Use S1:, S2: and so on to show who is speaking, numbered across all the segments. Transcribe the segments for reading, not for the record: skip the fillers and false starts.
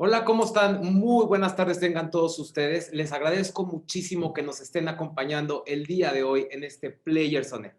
S1: Hola, ¿cómo están? Muy buenas tardes tengan todos ustedes. Les agradezco muchísimo que nos estén acompañando el día de hoy en este Player Zone.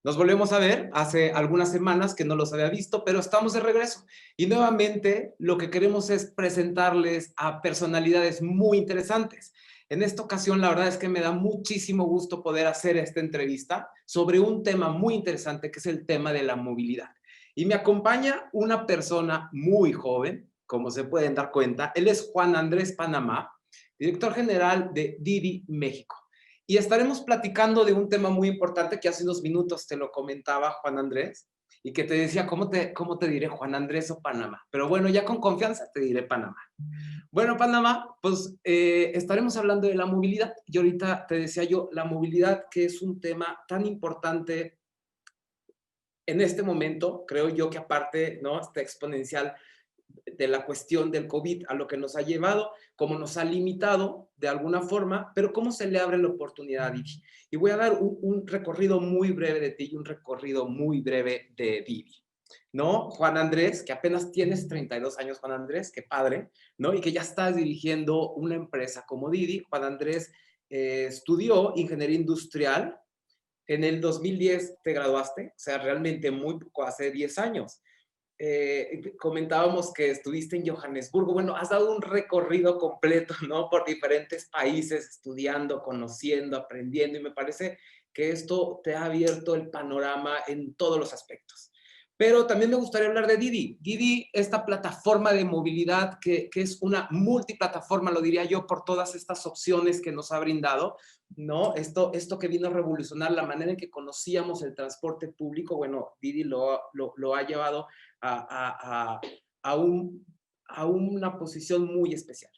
S1: Nos volvemos a ver hace algunas semanas que no los había visto, pero estamos de regreso. Y nuevamente lo que queremos es presentarles a personalidades muy interesantes. En esta ocasión, la verdad es que me da muchísimo gusto poder hacer esta entrevista sobre un tema muy interesante que es el tema de la movilidad. Y me acompaña una persona muy joven, como se pueden dar cuenta. Él es Juan Andrés Panamá, director general de Didi México. Y estaremos platicando de un tema muy importante que hace unos minutos te lo comentaba Juan Andrés y que te decía, cómo te diré Juan Andrés o Panamá? Pero bueno, ya con confianza te diré Panamá. Bueno, Panamá, pues estaremos hablando de la movilidad. Y ahorita te decía yo, la movilidad que es un tema tan importante en este momento, creo yo que aparte, ¿no? Está exponencial de la cuestión del COVID, a lo que nos ha llevado, cómo nos ha limitado de alguna forma, pero cómo se le abre la oportunidad a Didi. Y voy a dar un recorrido muy breve de ti y un recorrido muy breve de Didi. ¿No? Juan Andrés, que apenas tienes 32 años, Juan Andrés, qué padre, ¿no? Y que ya estás dirigiendo una empresa como Didi. Juan Andrés estudió ingeniería industrial. En el 2010 te graduaste, o sea, realmente muy poco, hace 10 años. Comentábamos que estuviste en Johannesburgo. Bueno, has dado un recorrido completo, ¿no? Por diferentes países, estudiando, conociendo, aprendiendo, y me parece que esto te ha abierto el panorama en todos los aspectos. Pero también me gustaría hablar de Didi. Didi, esta plataforma de movilidad que es una multiplataforma, lo diría yo, por todas estas opciones que nos ha brindado, ¿no? Esto que vino a revolucionar la manera en que conocíamos el transporte público, bueno, Didi lo ha llevado a, a, a, un, a una posición muy especial.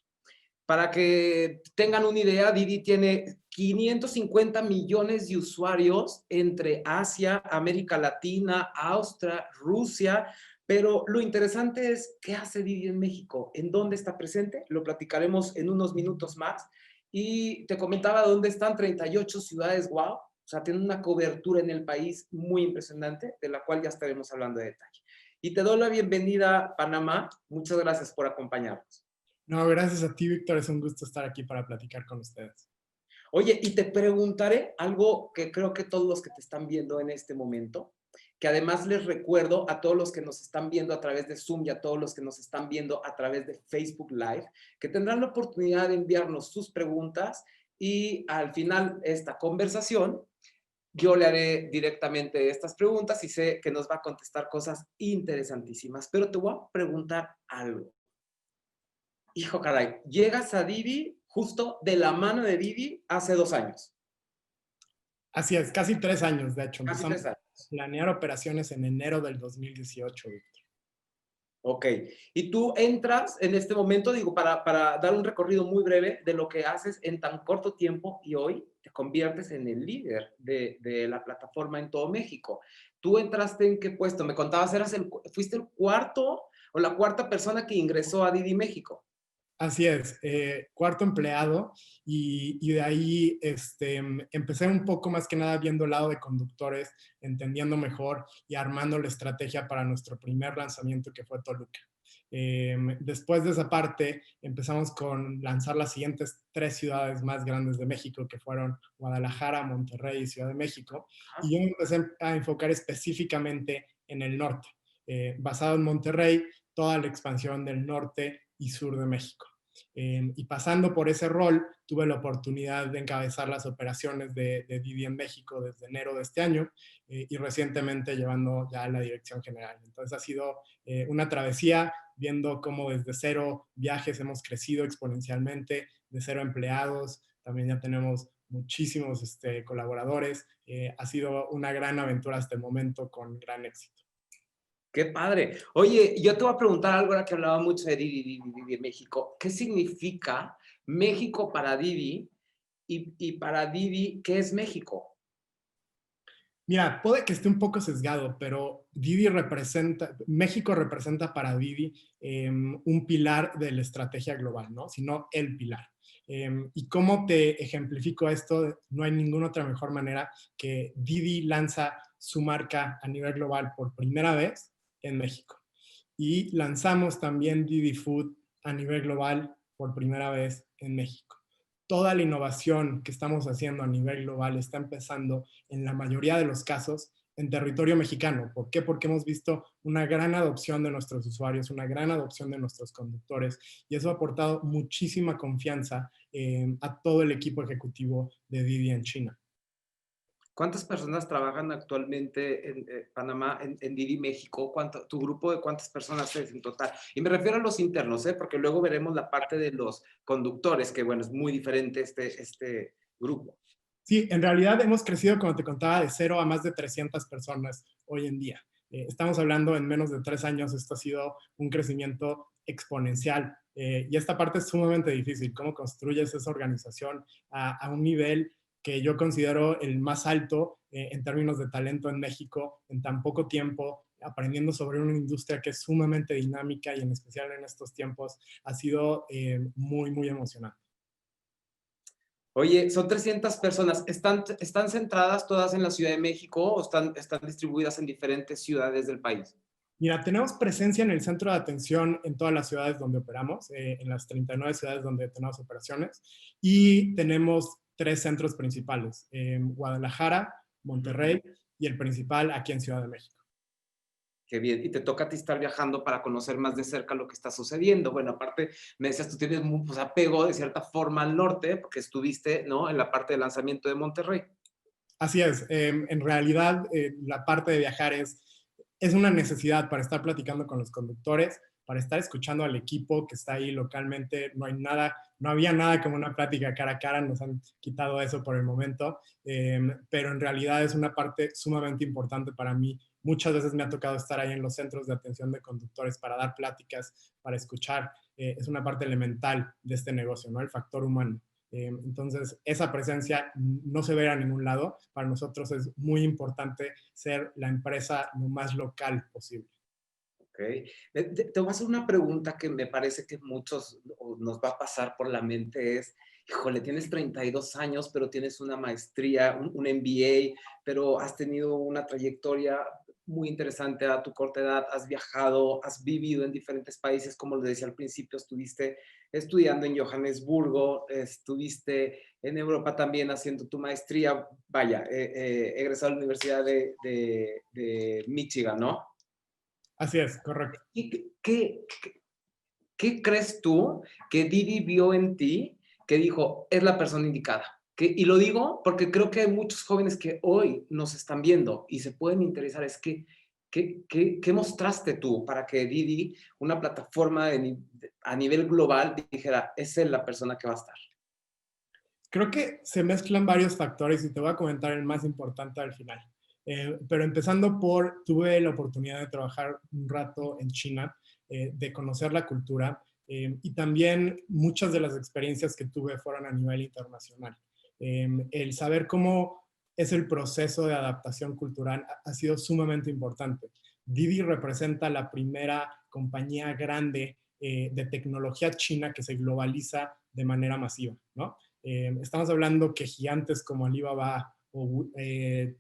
S1: Para que tengan una idea, Didi tiene 550 millones de usuarios entre Asia, América Latina, Austria, Rusia, pero lo interesante es qué hace Didi en México, en dónde está presente, lo platicaremos en unos minutos más. Y te comentaba dónde están 38 ciudades, wow, o sea, tienen una cobertura en el país muy impresionante, de la cual ya estaremos hablando de detalle. Y te doy la bienvenida, Panamá. Muchas gracias por acompañarnos.
S2: No, gracias a ti, Víctor. Es un gusto estar aquí para platicar con ustedes.
S1: Oye, y te preguntaré algo que creo que todos los que te están viendo en este momento, que además les recuerdo a todos los que nos están viendo a través de Zoom y a todos los que nos están viendo a través de Facebook Live, que tendrán la oportunidad de enviarnos sus preguntas y al final de esta conversación yo le haré directamente estas preguntas y sé que nos va a contestar cosas interesantísimas. Pero te voy a preguntar algo. Hijo caray, llegas a Didi justo de la mano de Didi hace 2 años.
S2: Así es, casi 3 años, de hecho.
S1: Casi
S2: Empezamos
S1: 3 años.
S2: a planear operaciones en enero del 2018, Víctor.
S1: Ok. Y tú entras en este momento, digo, para dar un recorrido muy breve de lo que haces en tan corto tiempo y hoy te conviertes en el líder de la plataforma en todo México. ¿Tú entraste en qué puesto? Me contabas, fuiste el cuarto o la cuarta persona que ingresó a Didi México.
S2: Así es, cuarto empleado y de ahí empecé un poco más que nada viendo el lado de conductores, entendiendo mejor y armando la estrategia para nuestro primer lanzamiento que fue Toluca. Después de esa parte empezamos con lanzar las siguientes 3 ciudades más grandes de México, que fueron Guadalajara, Monterrey y Ciudad de México.
S1: Ah,
S2: Y yo me empecé a enfocar específicamente en el norte, basado en Monterrey, toda la expansión del norte y sur de México. Y pasando por ese rol, tuve la oportunidad de encabezar las operaciones de Didi en México desde enero de este año y recientemente llevando ya la dirección general. Entonces ha sido una travesía viendo cómo desde cero viajes hemos crecido exponencialmente, de cero empleados, también ya tenemos muchísimos colaboradores. Ha sido una gran aventura hasta el momento con gran éxito.
S1: qué padre. Oye, yo te voy a preguntar algo ahora que hablaba mucho de Didi, Didi, Didi México. ¿Qué significa México para Didi y para Didi qué es México?
S2: Mira, puede que esté un poco sesgado, pero México representa para Didi un pilar de la estrategia global, ¿no? Sino el pilar. ¿Y cómo te ejemplifico esto? No hay ninguna otra mejor manera que Didi lanza su marca a nivel global por primera vez en México. Y lanzamos también Didi Food a nivel global por primera vez en México. Toda la innovación que estamos haciendo a nivel global está empezando en la mayoría de los casos en territorio mexicano. ¿Por qué? Porque hemos visto una gran adopción de nuestros usuarios, una gran adopción de nuestros conductores, y eso ha aportado muchísima confianza a todo el equipo ejecutivo de Didi en China.
S1: ¿Cuántas personas trabajan actualmente en Panamá, en Didi México? ¿Tu grupo de cuántas personas es en total? Y me refiero a los internos, ¿eh? Porque luego veremos la parte de los conductores, que bueno, es muy diferente este grupo.
S2: Sí, en realidad hemos crecido, como te contaba, de 0 a más de 300 personas hoy en día. Estamos hablando en menos de 3 años, esto ha sido un crecimiento exponencial. Y esta parte es sumamente difícil, cómo construyes esa organización a un nivel que yo considero el más alto en términos de talento en México en tan poco tiempo, aprendiendo sobre una industria que es sumamente dinámica y en especial en estos tiempos, ha sido muy, muy emocionante.
S1: Oye, son 300 personas. ¿Están centradas todas en la Ciudad de México o están distribuidas en diferentes ciudades del país?
S2: Mira, tenemos presencia en el centro de atención en todas las ciudades donde operamos, en las 39 ciudades donde tenemos operaciones, y tenemos 3 centros principales, en Guadalajara, Monterrey y el principal aquí en Ciudad de México.
S1: Qué bien. Y te toca a ti estar viajando para conocer más de cerca lo que está sucediendo. Bueno, aparte, me decías, tú tienes pues, apego de cierta forma al norte, porque estuviste, ¿no? En la parte de lanzamiento de Monterrey.
S2: Así es, en realidad la parte de viajar es una necesidad para estar platicando con los conductores, para estar escuchando al equipo que está ahí localmente. No hay nada, no había nada como una plática cara a cara, nos han quitado eso por el momento, pero en realidad es una parte sumamente importante para mí. Muchas veces me ha tocado estar ahí en los centros de atención de conductores para dar pláticas, para escuchar. Es una parte elemental de este negocio, ¿no? El factor humano. Entonces, esa presencia no se ve a ningún lado. Para nosotros es muy importante ser la empresa lo más local posible.
S1: Ok. Te voy a hacer una pregunta que me parece que muchos nos va a pasar por la mente es, híjole, tienes 32 años, pero tienes una maestría, un MBA, pero has tenido una trayectoria muy interesante a tu corta edad, has viajado, has vivido en diferentes países, como les decía al principio, estuviste estudiando en Johannesburgo, estuviste en Europa también haciendo tu maestría, vaya, egresado a la Universidad de Michigan, ¿no?
S2: Así es, correcto.
S1: ¿Qué crees tú que Didi vio en ti que dijo, es la persona indicada? Y lo digo porque creo que hay muchos jóvenes que hoy nos están viendo y se pueden interesar. Es que, ¿qué mostraste tú para que Didi, una plataforma a nivel global, dijera, esa es la persona que va a estar?
S2: Creo que se mezclan varios factores y te voy a comentar el más importante al final. Pero empezando tuve la oportunidad de trabajar un rato en China, de conocer la cultura y también muchas de las experiencias que tuve fueron a nivel internacional. El saber cómo es el proceso de adaptación cultural ha sido sumamente importante. Didi representa la primera compañía grande de tecnología china que se globaliza de manera masiva, ¿no? Estamos hablando que gigantes como Alibaba o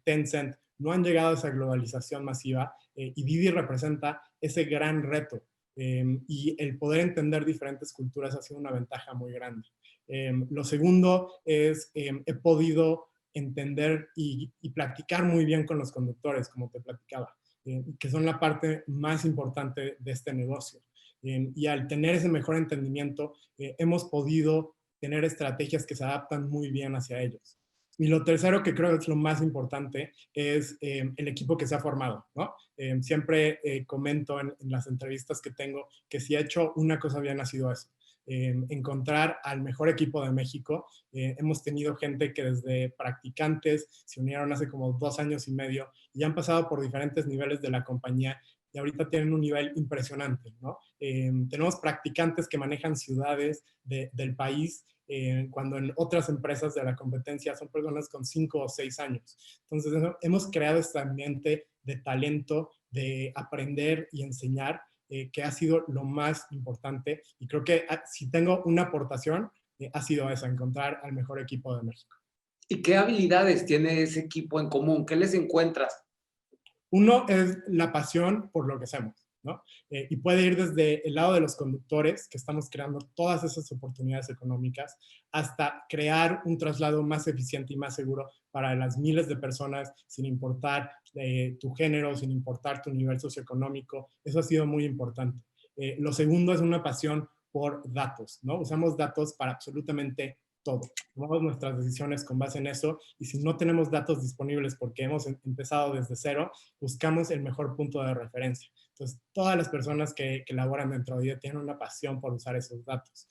S2: Tencent no han llegado a esa globalización masiva y Didi representa ese gran reto y el poder entender diferentes culturas ha sido una ventaja muy grande. Lo segundo es he podido entender y practicar muy bien con los conductores, como te platicaba, que son la parte más importante de este negocio. Y al tener ese mejor entendimiento, hemos podido tener estrategias que se adaptan muy bien hacia ellos. Y lo tercero, que creo que es lo más importante, es el equipo que se ha formado, ¿no? Siempre comento en las entrevistas que tengo que si he hecho una cosa bien ha sido eso. Encontrar al mejor equipo de México. Hemos tenido gente que desde practicantes se unieron hace como 2 años y medio y han pasado por diferentes niveles de la compañía y ahorita tienen un nivel impresionante, ¿no? Tenemos practicantes que manejan ciudades del país cuando en otras empresas de la competencia son personas con 5 o 6 años. Entonces, hemos creado este ambiente de talento, de aprender y enseñar, que ha sido lo más importante. Y creo que si tengo una aportación, ha sido esa, encontrar al mejor equipo de México.
S1: ¿Y qué habilidades tiene ese equipo en común? ¿Qué les encuentras?
S2: Uno es la pasión por lo que hacemos. ¿no? Y puede ir desde el lado de los conductores, que estamos creando todas esas oportunidades económicas, hasta crear un traslado más eficiente y más seguro para las miles de personas, sin importar tu género, sin importar tu nivel socioeconómico. Eso ha sido muy importante. Lo segundo es una pasión por datos, ¿no? Usamos datos para absolutamente todo. Tomamos nuestras decisiones con base en eso, y si no tenemos datos disponibles porque hemos empezado desde cero, buscamos el mejor punto de referencia. Entonces, todas las personas que laboran dentro de ella tienen una pasión por usar esos datos.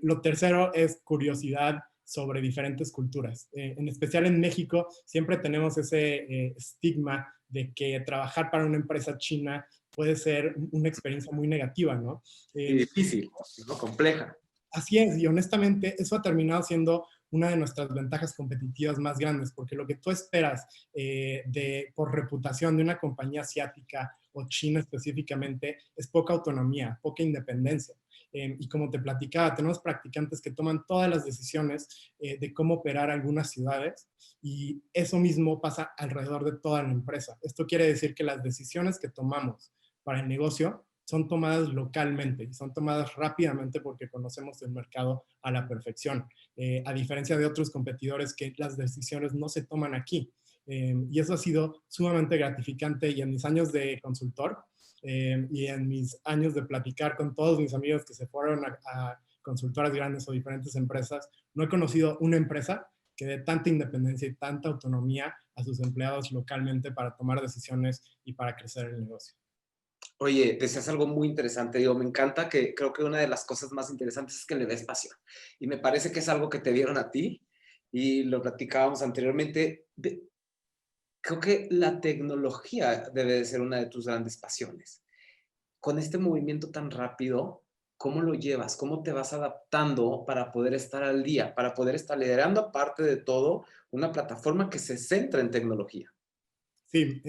S2: Lo tercero es curiosidad sobre diferentes culturas. En especial en México, siempre tenemos ese estigma de que trabajar para una empresa china puede ser una experiencia muy negativa, ¿no?
S1: Y difícil, ¿no? Compleja.
S2: Así es, y honestamente eso ha terminado siendo una de nuestras ventajas competitivas más grandes, porque lo que tú esperas por reputación de una compañía asiática o china específicamente es poca autonomía, poca independencia. Y como te platicaba, tenemos practicantes que toman todas las decisiones de cómo operar algunas ciudades, y eso mismo pasa alrededor de toda la empresa. Esto quiere decir que las decisiones que tomamos para el negocio son tomadas localmente y son tomadas rápidamente porque conocemos el mercado a la perfección, a diferencia de otros competidores que las decisiones no se toman aquí. Y eso ha sido sumamente gratificante, y en mis años de consultor y en mis años de platicar con todos mis amigos que se fueron a consultoras grandes o diferentes empresas, no he conocido una empresa que dé tanta independencia y tanta autonomía a sus empleados localmente para tomar decisiones y para crecer el negocio.
S1: Oye, decías algo muy interesante, digo, me encanta que creo que una de las cosas más interesantes es que le des pasión. Y me parece que es algo que te dieron a ti y lo platicábamos anteriormente. Creo que la tecnología debe de ser una de tus grandes pasiones. Con este movimiento tan rápido, ¿cómo lo llevas? ¿Cómo te vas adaptando para poder estar al día, para poder estar liderando, aparte de todo, una plataforma que se centra en tecnología?
S2: Sí,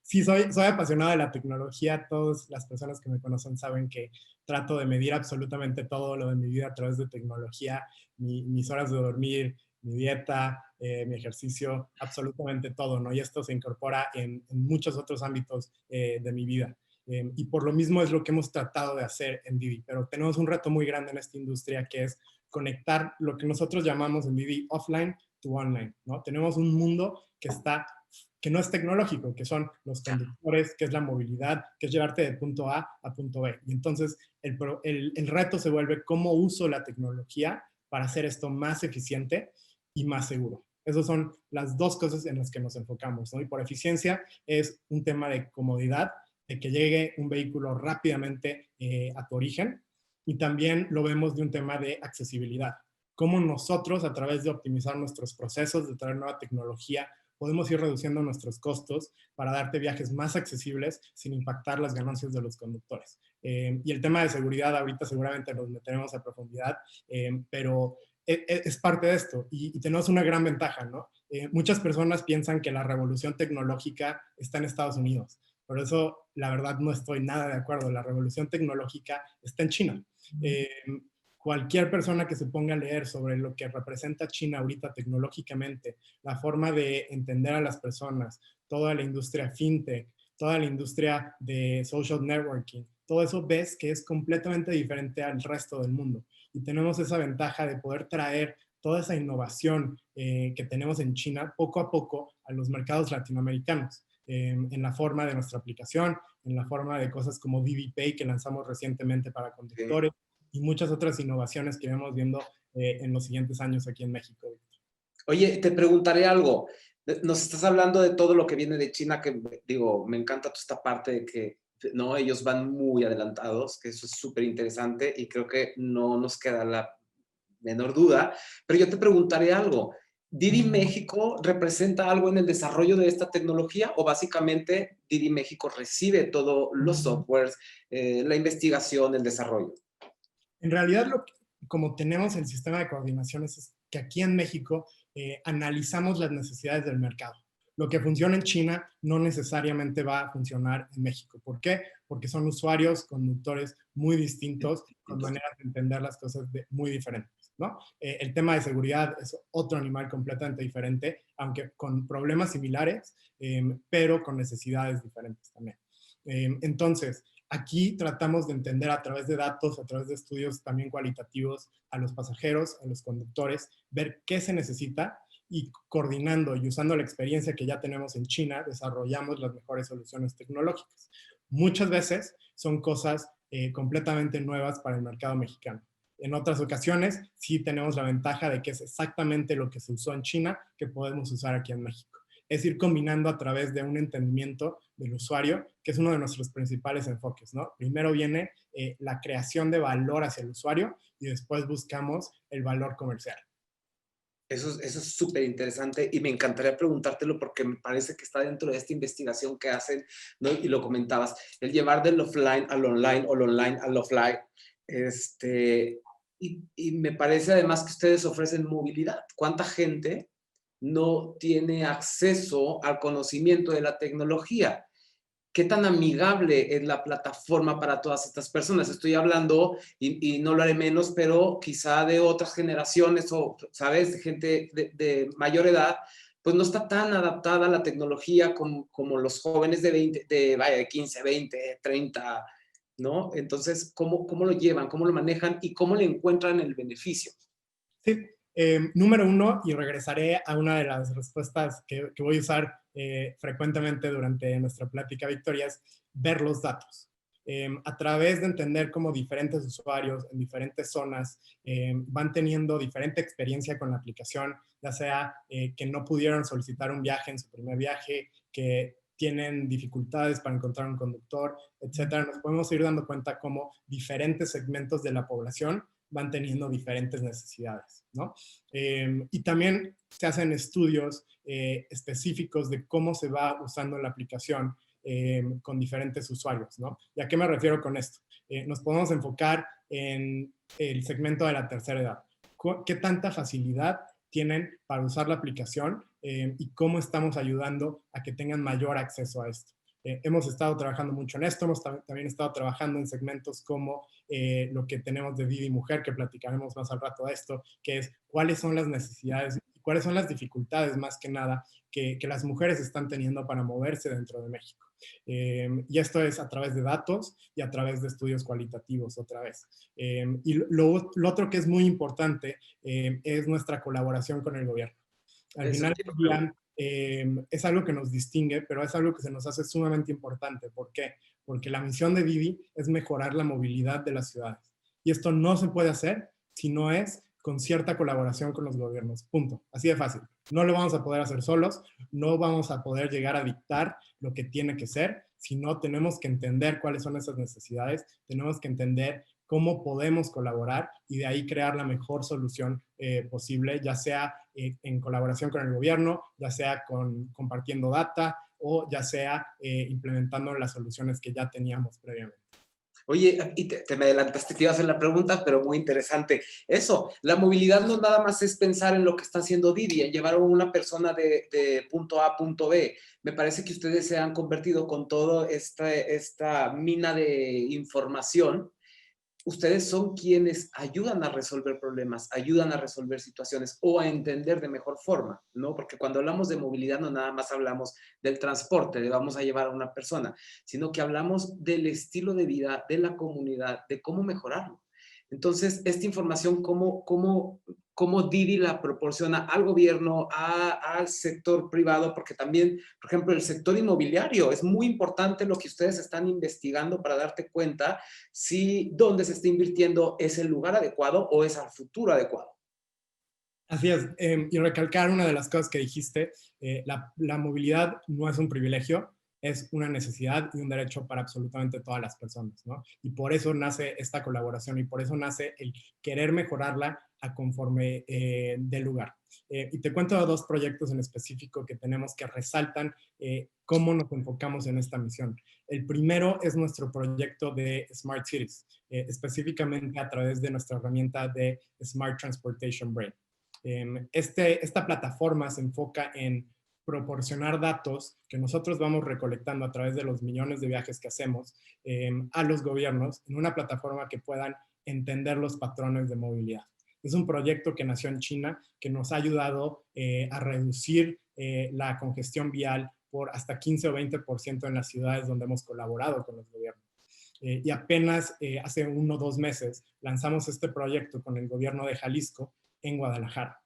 S2: sí, soy apasionado de la tecnología. Todas las personas que me conocen saben que trato de medir absolutamente todo lo de mi vida a través de tecnología, mis horas de dormir, mi dieta, mi ejercicio, absolutamente todo, ¿no? Y esto se incorpora en muchos otros ámbitos de mi vida. Y por lo mismo es lo que hemos tratado de hacer en Didi, pero tenemos un reto muy grande en esta industria, que es conectar lo que nosotros llamamos en Didi offline to online, ¿no? Tenemos un mundo que no es tecnológico, que son los conductores, que es la movilidad, que es llevarte de punto A punto B. Y entonces el reto se vuelve cómo uso la tecnología para hacer esto más eficiente y más seguro. Esas son las dos cosas en las que nos enfocamos, ¿no? Y por eficiencia es un tema de comodidad, de que llegue un vehículo rápidamente a tu origen, y también lo vemos de un tema de accesibilidad. Cómo nosotros, a través de optimizar nuestros procesos, de traer nueva tecnología, podemos ir reduciendo nuestros costos para darte viajes más accesibles sin impactar las ganancias de los conductores. Y el tema de seguridad, ahorita seguramente nos meteremos a profundidad, pero es parte de esto, y tenemos una gran ventaja, ¿no? Muchas personas piensan que la revolución tecnológica está en Estados Unidos. Por eso, la verdad, no estoy nada de acuerdo. La revolución tecnológica está en China. Cualquier persona que se ponga a leer sobre lo que representa China ahorita tecnológicamente, la forma de entender a las personas, toda la industria fintech, toda la industria de social networking, todo eso ves que es completamente diferente al resto del mundo. Y tenemos esa ventaja de poder traer toda esa innovación que tenemos en China poco a poco a los mercados latinoamericanos, en la forma de nuestra aplicación, en la forma de cosas como Didi Pay, que lanzamos recientemente para
S1: Sí.
S2: conductores, y muchas otras innovaciones que vamos viendo en los siguientes años aquí en México.
S1: Oye, te preguntaré algo. Nos estás hablando de todo lo que viene de China, que digo, me encanta toda esta parte de que no, ellos van muy adelantados, que eso es súper interesante y creo que no nos queda la menor duda. Pero yo te preguntaré algo. ¿Didi México representa algo en el desarrollo de esta tecnología o básicamente Didi México recibe todos los softwares, la investigación, el desarrollo?
S2: En realidad, como tenemos el sistema de coordinaciones, es que aquí en México analizamos las necesidades del mercado. Lo que funciona en China no necesariamente va a funcionar en México. ¿Por qué? Porque son usuarios, conductores muy distintos, con maneras de entender las cosas muy diferentes, ¿no? El tema de seguridad es otro animal completamente diferente, aunque con problemas similares, pero con necesidades diferentes también. Entonces, aquí tratamos de entender a través de datos, a través de estudios también cualitativos a los pasajeros, a los conductores, ver qué se necesita y coordinando y usando la experiencia que ya tenemos en China, desarrollamos las mejores soluciones tecnológicas. Muchas veces son cosas completamente nuevas para el mercado mexicano. En otras ocasiones sí tenemos la ventaja de que es exactamente lo que se usó en China que podemos usar aquí en México. Es ir combinando a través de un entendimiento del usuario, que es uno de nuestros principales enfoques, ¿no? Primero viene la creación de valor hacia el usuario y después buscamos el valor comercial.
S1: Eso es súper interesante y me encantaría preguntártelo porque me parece que está dentro de esta investigación que hacen, ¿no? Y lo comentabas, el llevar del offline al online o el online al offline. Y me parece además que ustedes ofrecen movilidad. ¿Cuánta gente no tiene acceso al conocimiento de la tecnología? ¿Qué tan amigable es la plataforma para todas estas personas? Estoy hablando, y no lo haré menos, pero quizá de otras generaciones o, ¿sabes?, de gente de mayor edad, pues no está tan adaptada a la tecnología como los jóvenes de 20, de 15, 20, 30, ¿no? Entonces, ¿cómo lo llevan? ¿Cómo lo manejan? ¿Y cómo le encuentran el beneficio?
S2: Sí, número uno, y regresaré a una de las respuestas que voy a usar frecuentemente durante nuestra plática, Victoria, es ver los datos. A través de entender cómo diferentes usuarios en diferentes zonas van teniendo diferente experiencia con la aplicación, ya sea que no pudieron solicitar un viaje en su primer viaje, que tienen dificultades para encontrar un conductor, etcétera, nos podemos ir dando cuenta cómo diferentes segmentos de la población van teniendo diferentes necesidades, ¿no? Y también se hacen estudios específicos de cómo se va usando la aplicación con diferentes usuarios, ¿no? ¿Y a qué me refiero con esto? Nos podemos enfocar en el segmento de la tercera edad. ¿Qué tanta facilidad tienen para usar la aplicación y cómo estamos ayudando a que tengan mayor acceso a esto? Hemos estado trabajando mucho en esto, hemos también estado trabajando en segmentos como lo que tenemos de Didi Mujer, que platicaremos más al rato de esto, que es cuáles son las necesidades y cuáles son las dificultades más que nada que las mujeres están teniendo para moverse dentro de México. Y esto es a través de datos y a través de estudios cualitativos otra vez. Y lo otro que es muy importante es nuestra colaboración con el gobierno. Al
S1: Eso
S2: final
S1: te
S2: del
S1: iba a
S2: día, es algo que nos distingue, pero es algo que se nos hace sumamente importante. ¿Por qué? Porque la misión de Didi es mejorar la movilidad de las ciudades. Y esto no se puede hacer si no es con cierta colaboración con los gobiernos. Punto. Así de fácil. No lo vamos a poder hacer solos, no vamos a poder llegar a dictar lo que tiene que ser, sino tenemos que entender cuáles son esas necesidades, tenemos que entender cómo podemos colaborar y de ahí crear la mejor solución posible, ya sea en colaboración con el gobierno, ya sea compartiendo data o ya sea implementando las soluciones que ya teníamos previamente.
S1: Oye, y te me adelantaste que iba a hacer la pregunta, pero muy interesante. Eso, la movilidad no nada más es pensar en lo que está haciendo Didi, en llevar a una persona de punto A a punto B. Me parece que ustedes se han convertido con toda esta mina de información. Ustedes son quienes ayudan a resolver problemas, ayudan a resolver situaciones o a entender de mejor forma, ¿no? Porque cuando hablamos de movilidad no nada más hablamos del transporte, de vamos a llevar a una persona, sino que hablamos del estilo de vida de la comunidad, de cómo mejorarlo. Entonces, esta información, ¿cómo Didi la proporciona al gobierno, al sector privado? Porque también, por ejemplo, el sector inmobiliario, es muy importante lo que ustedes están investigando para darte cuenta si dónde se está invirtiendo es el lugar adecuado o es al futuro adecuado.
S2: Así es, y recalcar una de las cosas que dijiste, la movilidad no es un privilegio, es una necesidad y un derecho para absolutamente todas las personas, ¿no? Y por eso nace esta colaboración y por eso nace el querer mejorarla a conforme del lugar. Y te cuento dos proyectos en específico que tenemos que resaltan cómo nos enfocamos en esta misión. El primero es nuestro proyecto de Smart Cities, específicamente a través de nuestra herramienta de Smart Transportation Brain. Esta plataforma se enfoca en proporcionar datos que nosotros vamos recolectando a través de los millones de viajes que hacemos a los gobiernos en una plataforma que puedan entender los patrones de movilidad. Es un proyecto que nació en China, que nos ha ayudado a reducir la congestión vial por hasta 15 o 20% en las ciudades donde hemos colaborado con los gobiernos. Y apenas hace 1 o 2 meses lanzamos este proyecto con el gobierno de Jalisco en Guadalajara.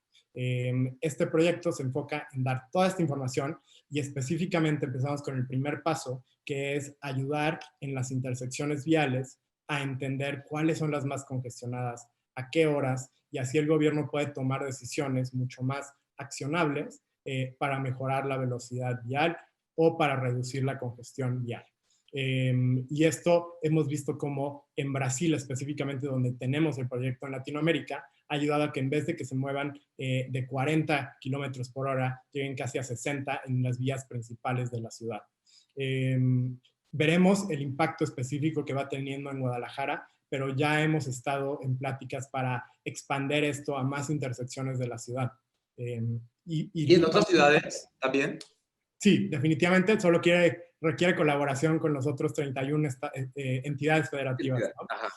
S2: Este proyecto se enfoca en dar toda esta información y específicamente empezamos con el primer paso, que es ayudar en las intersecciones viales a entender cuáles son las más congestionadas, a qué horas, y así el gobierno puede tomar decisiones mucho más accionables para mejorar la velocidad vial o para reducir la congestión vial. Y esto hemos visto como en Brasil específicamente, donde tenemos el proyecto en Latinoamérica, ha ayudado a que en vez de que se muevan de 40 kilómetros por hora, lleguen casi a 60 en las vías principales de la ciudad. Veremos el impacto específico que va teniendo en Guadalajara, pero ya hemos estado en pláticas para expandir esto a más intersecciones de la ciudad.
S1: ¿Y en otras ciudades también?
S2: Sí, definitivamente solo requiere colaboración con los otros 31 entidades federativas, ¿no?
S1: Ajá.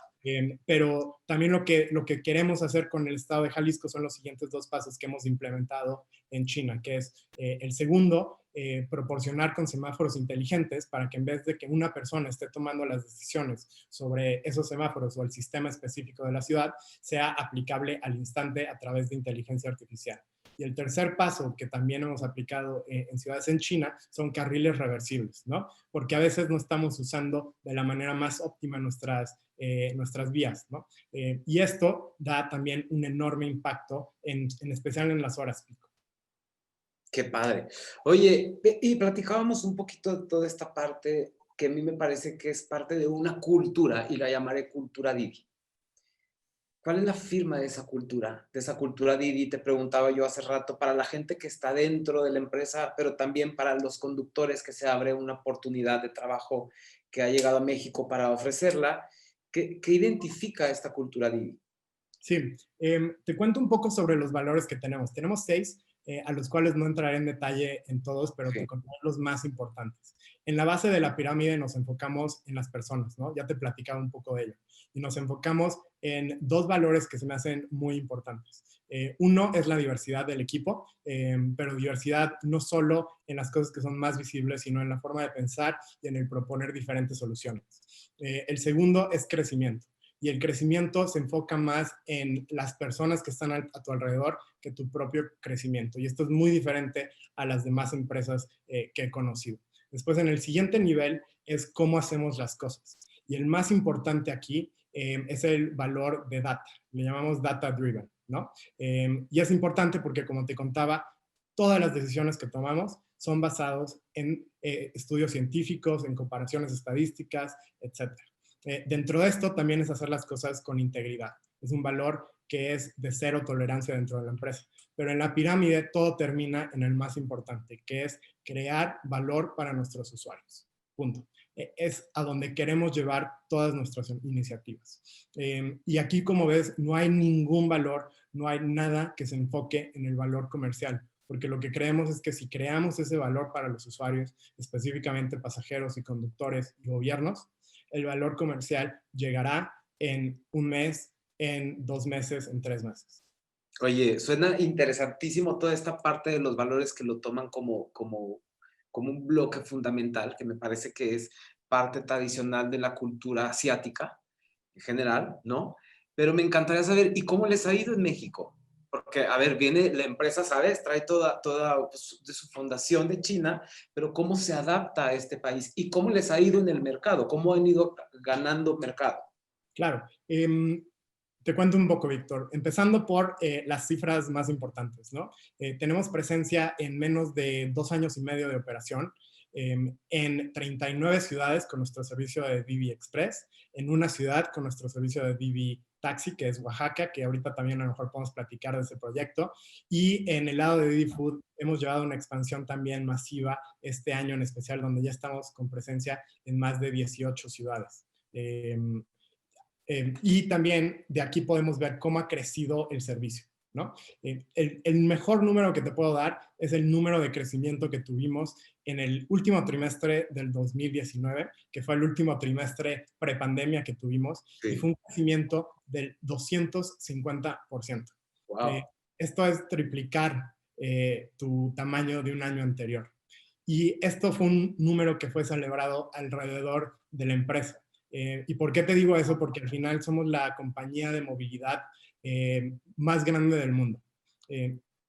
S2: Pero también lo que queremos hacer con el estado de Jalisco son los siguientes 2 pasos que hemos implementado en China, que es el segundo, proporcionar con semáforos inteligentes para que en vez de que una persona esté tomando las decisiones sobre esos semáforos o el sistema específico de la ciudad, sea aplicable al instante a través de inteligencia artificial. Y el tercer paso que también hemos aplicado en ciudades en China son carriles reversibles, ¿no? Porque a veces no estamos usando de la manera más óptima nuestras vías, ¿no? Y esto da también un enorme impacto, en especial en las horas pico.
S1: Qué padre. Oye, y platicábamos un poquito de toda esta parte que a mí me parece que es parte de una cultura y la llamaré cultura Didi. ¿Cuál es la firma de esa cultura? De esa cultura Didi, te preguntaba yo hace rato, para la gente que está dentro de la empresa, pero también para los conductores que se abre una oportunidad de trabajo que ha llegado a México para ofrecerla. ¿Qué identifica esta cultura Didi?
S2: Sí, te cuento un poco sobre los valores que tenemos. Tenemos 6, a los cuales no entraré en detalle en todos, pero te
S1: Sí.
S2: contaré los más importantes. En la base de la pirámide nos enfocamos en las personas, ¿no? Ya te platicaba un poco de ello. Y nos enfocamos en 2 valores que se me hacen muy importantes. Uno es la diversidad del equipo, pero diversidad no solo en las cosas que son más visibles, sino en la forma de pensar y en el proponer diferentes soluciones. El segundo es crecimiento. Y el crecimiento se enfoca más en las personas que están a tu alrededor que tu propio crecimiento. Y esto es muy diferente a las demás empresas que he conocido. Después, en el siguiente nivel, es cómo hacemos las cosas. Y el más importante aquí es el valor de data. Le llamamos data driven, ¿no? Y es importante porque, como te contaba, todas las decisiones que tomamos son basados en estudios científicos, en comparaciones estadísticas, etc. Dentro de esto también es hacer las cosas con integridad. Es un valor que es de 0 tolerancia dentro de la empresa. Pero en la pirámide todo termina en el más importante, que es crear valor para nuestros usuarios. Punto. Es a donde queremos llevar todas nuestras iniciativas. Y aquí, como ves, no hay ningún valor, no hay nada que se enfoque en el valor comercial, porque lo que creemos es que si creamos ese valor para los usuarios, específicamente pasajeros y conductores y gobiernos, el valor comercial llegará en 1 mes, en 2 meses, en 3 meses.
S1: Oye, suena interesantísimo toda esta parte de los valores que lo toman como un bloque fundamental, que me parece que es parte tradicional de la cultura asiática en general, ¿no? Pero me encantaría saber, ¿y cómo les ha ido en México? Porque, a ver, viene la empresa, ¿sabes? Trae toda pues, de su fundación de China, pero ¿cómo se adapta a este país? ¿Y cómo les ha ido en el mercado? ¿Cómo han ido ganando mercado?
S2: Claro. Te cuento un poco, Víctor. Empezando por las cifras más importantes, ¿no? Tenemos presencia en menos de 2 años y medio de operación, en 39 ciudades con nuestro servicio de Didi Express, en una ciudad con nuestro servicio de Didi Taxi, que es Oaxaca, que ahorita también a lo mejor podemos platicar de ese proyecto. Y en el lado de Didi Food hemos llevado una expansión también masiva este año en especial, donde ya estamos con presencia en más de 18 ciudades. Y también de aquí podemos ver cómo ha crecido el servicio, ¿no? El mejor número que te puedo dar es el número de crecimiento que tuvimos en el último trimestre del 2019, que fue el último trimestre prepandemia que tuvimos, y
S1: Sí.
S2: fue un crecimiento del 250%.
S1: Wow.
S2: Esto es triplicar tu tamaño de un año anterior. Y esto fue un número que fue celebrado alrededor de la empresa. ¿Y por qué te digo eso? Porque al final somos la compañía de movilidad más grande del mundo.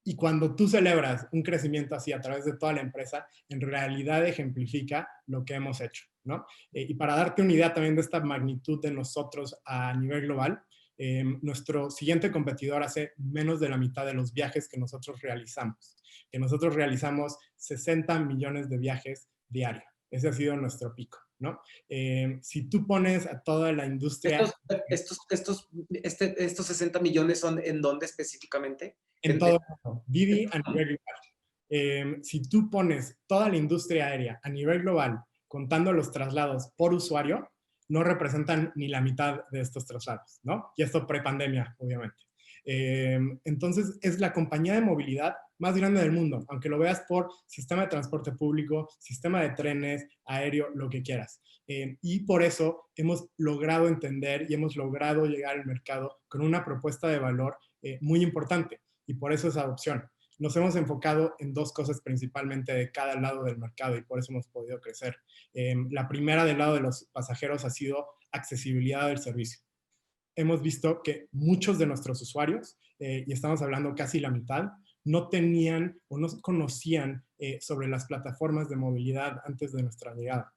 S2: Y cuando tú celebras un crecimiento así a través de toda la empresa, en realidad ejemplifica lo que hemos hecho, ¿no? Y para darte una idea también de esta magnitud de nosotros a nivel global, nuestro siguiente competidor hace menos de la mitad de los viajes que nosotros realizamos. Que nosotros realizamos 60 millones de viajes diarios. Ese ha sido nuestro pico, ¿no? Si tú pones a toda la industria...
S1: Estos 60 millones son ¿en dónde específicamente?
S2: En todo el mundo. Didi a nivel global. Si tú pones toda la industria aérea a nivel global, contando los traslados por usuario, no representan ni la mitad de estos traslados, ¿no? Y esto prepandemia, obviamente. Entonces, es la compañía de movilidad más grande del mundo, aunque lo veas por sistema de transporte público, sistema de trenes, aéreo, lo que quieras. Y por eso hemos logrado entender y hemos logrado llegar al mercado con una propuesta de valor muy importante. Y por eso esa adopción. Nos hemos enfocado en dos cosas principalmente de cada lado del mercado y por eso hemos podido crecer. La primera del lado de los pasajeros ha sido accesibilidad del servicio. Hemos visto que muchos de nuestros usuarios, y estamos hablando casi la mitad, no tenían o no conocían sobre las plataformas de movilidad antes de nuestra llegada.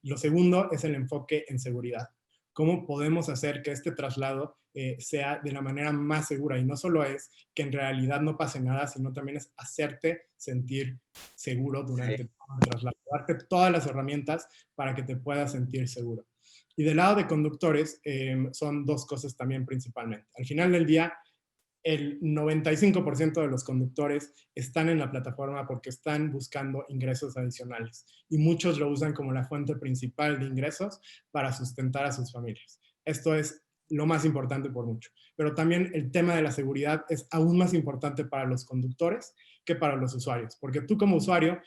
S2: Lo segundo es el enfoque en seguridad. ¿Cómo podemos hacer que este traslado sea de la manera más segura? Y no solo es que en realidad no pase nada, sino también es hacerte sentir seguro durante todo el traslado, darte todas las herramientas para que te puedas sentir seguro. Y del lado de conductores, son dos cosas también principalmente. Al final del día, el 95% de los conductores están en la plataforma porque están buscando ingresos adicionales y muchos lo usan como la fuente principal de ingresos para sustentar a sus familias. Esto es lo más importante por mucho. Pero también el tema de la seguridad es aún más importante para los conductores que para los usuarios, porque tú como usuario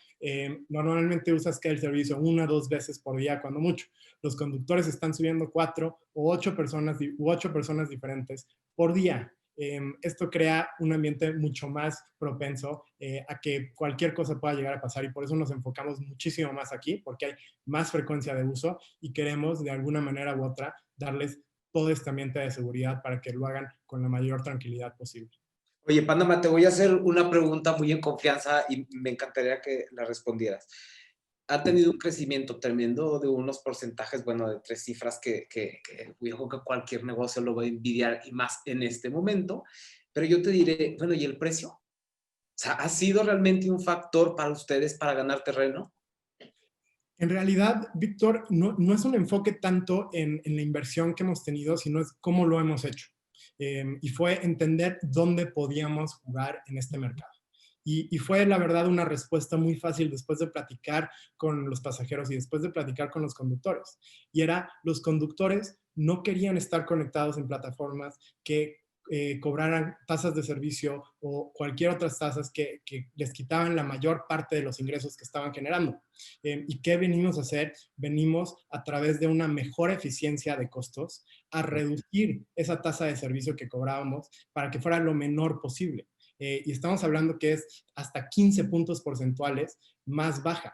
S2: normalmente usas que el servicio 1 o 2 veces por día cuando mucho. Los conductores están subiendo 4 u 8 personas diferentes por día. Esto crea un ambiente mucho más propenso a que cualquier cosa pueda llegar a pasar y por eso nos enfocamos muchísimo más aquí, porque hay más frecuencia de uso y queremos de alguna manera u otra darles todo este ambiente de seguridad para que lo hagan con la mayor tranquilidad posible.
S1: Oye, Panamá, te voy a hacer una pregunta muy en confianza y me encantaría que la respondieras. Ha tenido un crecimiento tremendo de unos porcentajes, bueno, de 3 cifras que yo creo que cualquier negocio lo va a envidiar y más en este momento. Pero yo te diré, bueno, ¿y el precio? O sea, ¿ha sido realmente un factor para ustedes para ganar terreno?
S2: En realidad, Víctor, no es un enfoque tanto en la inversión que hemos tenido, sino es cómo lo hemos hecho. Y fue entender dónde podíamos jugar en este mercado. Y fue, la verdad, una respuesta muy fácil después de platicar con los pasajeros y después de platicar con los conductores. Y era, los conductores no querían estar conectados en plataformas que cobraran tasas de servicio o cualquier otras tasas que les quitaban la mayor parte de los ingresos que estaban generando. ¿Y qué venimos a hacer? Venimos a través de una mejor eficiencia de costos a reducir esa tasa de servicio que cobrábamos para que fuera lo menor posible. Y estamos hablando que es hasta 15 puntos porcentuales más baja.